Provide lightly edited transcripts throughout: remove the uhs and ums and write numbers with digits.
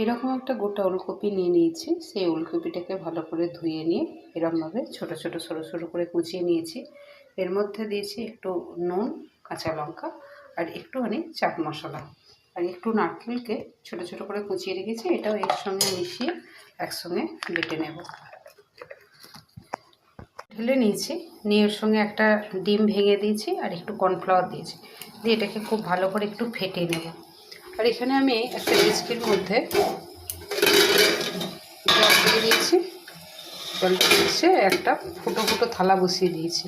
এরকম একটা গোটা ওলকপি নিয়ে নিয়েছি। সেই ওলকপিটাকে ভালো করে ধুয়ে নিয়ে এরকমভাবে ছোটো ছোটো সরু সরু করে কুচিয়ে নিয়েছি। এর মধ্যে দিয়েছি একটু নুন, কাঁচা লঙ্কা আর একটুখানি চাট মশলা আর একটু নারকেলকে ছোটো ছোটো করে কুচিয়ে রেখেছি। এটাও এর সঙ্গে মিশিয়ে একসঙ্গে বেটে নেব। ঢেলে নিয়েছি, নিয়ে এর সঙ্গে একটা ডিম ভেঙে দিয়েছি আর একটু কর্নফ্লাওয়ার দিয়েছি, দিয়ে এটাকে খুব ভালো করে একটু ফেটিয়ে নেব। আর এখানে আমি একটা ডেচকির মধ্যে জল দিয়ে দিয়েছি। জলটা দিয়েছে একটা ফুটো ফুটো থালা বসিয়ে দিয়েছি।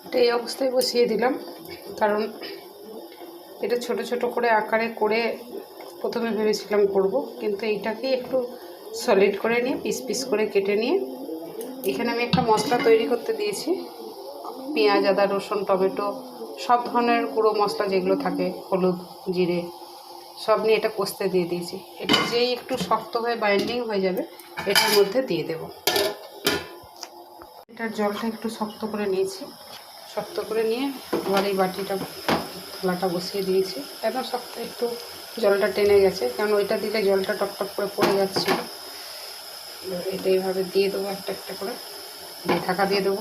এটা এই অবস্থায় বসিয়ে দিলাম, কারণ এটা ছোট ছোট করে আকারে করে প্রথমে ভেবেছিলাম করব, কিন্তু এইটাকে একটু সলিড করে নিয়ে পিস পিস করে কেটে নিয়ে এখানে আমি একটা মশলা তৈরি করতে দিয়েছি। পেঁয়াজ, আদা, রসুন, টমেটো, সব ধরনের গুঁড়ো মশলা যেগুলো থাকে, হলুদ, জিরে, সব নিয়ে এটা কষতে দিয়ে দিয়েছি। এটা যেই একটু শক্ত হয়ে বাইন্ডিং হয়ে যাবে এটার মধ্যে দিয়ে দেব। এটার জলটা একটু শক্ত করে নিয়েছি, শক্ত করে নিয়ে এবার এই বাটিটা থালাটা বসিয়ে দিয়েছি। একদম শক্ত, একটু জলটা টেনে গেছে, কারণ ওইটা দিলে জলটা টকটক করে পড়ে যাচ্ছিল। এটা এইভাবে দিয়ে দেবো একটা একটা করে, দিয়ে ঢাকা দিয়ে দেবো।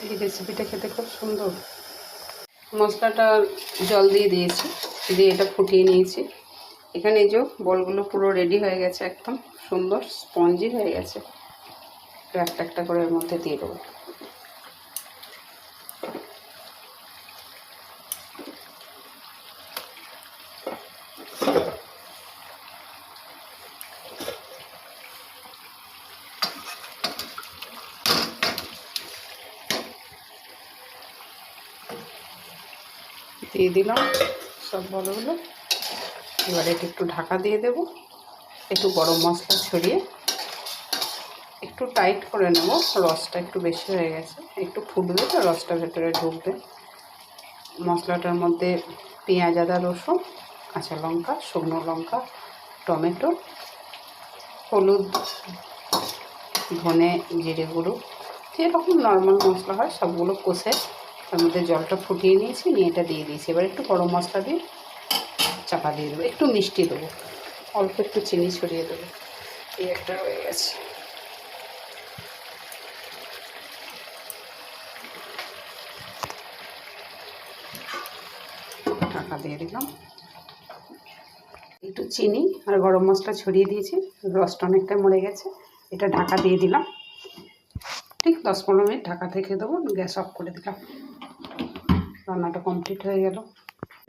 এই রেসিপিটা খেতে খুব সুন্দর। মশলাটা জল দিয়ে দিয়েছি, দিয়ে এটা ফুটিয়ে নিয়েছি। এখানে এই যে বলগুলো পুরো রেডি হয়ে গেছে, একদম সুন্দর স্পঞ্জি হয়ে গেছে। একটা একটা করে এর মধ্যে দিয়ে দেবো। দিয়ে দিলাম সব বলগুলো। এবার এটা একটু ঢাকা দিয়ে দেব। একটু গরম মশলা ছড়িয়ে একটু টাইট করে নেব। রসটা একটু বেশি হয়ে গেছে, একটু ফুটবে তো রসটা ভেতরে ঢুকবে। মশলাটার মধ্যে পেঁয়াজ, আদা, রসুন, কাঁচা লঙ্কা, শুকনো লঙ্কা, টমেটো, হলুদ, ধনে, জিরে গুঁড়ো, যেরকম নর্মাল মশলা হয় সবগুলো কষে তার মধ্যে জলটা ফুটিয়ে নিয়েছি, নিয়ে এটা দিয়ে দিয়েছি। এবার একটু গরম মশলা দিয়ে চাপা দিয়ে দেবো। একটু মিষ্টি দেবো, অল্প একটু চিনি ছড়িয়ে দেবো। এই একটা হয়ে গেছে। ঢাকা দিয়ে দিলাম। একটু চিনি আর গরম মশলা ছড়িয়ে দিয়েছি, রসটা অনেকটা মরে গেছে। এটা ঢাকা দিয়ে দিলাম, ঠিক 10-15 মিনিট ঢাকা থেকে দেবো। গ্যাস অফ করে দিলাম। রান্নাটা কমপ্লিট হয়ে গেল।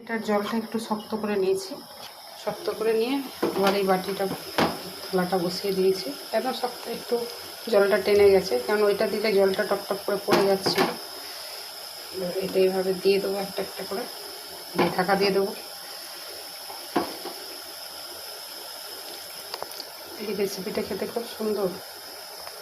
এটার জলটা একটু শক্ত করে নিয়েছি, শক্ত করে নিয়ে এবার এই বাটিটা থালাটা বসিয়ে দিয়েছি। একদম শক্ত, একটু জলটা টেনে গেছে, কারণ ওইটা দিলে জলটা টকটক করে পড়ে যাচ্ছিল। এটা এইভাবে দিয়ে দেবো একটা একটা করে, দিয়ে ঢাকা দিয়ে দেবো। এই রেসিপিটা খেতে খুব সুন্দর।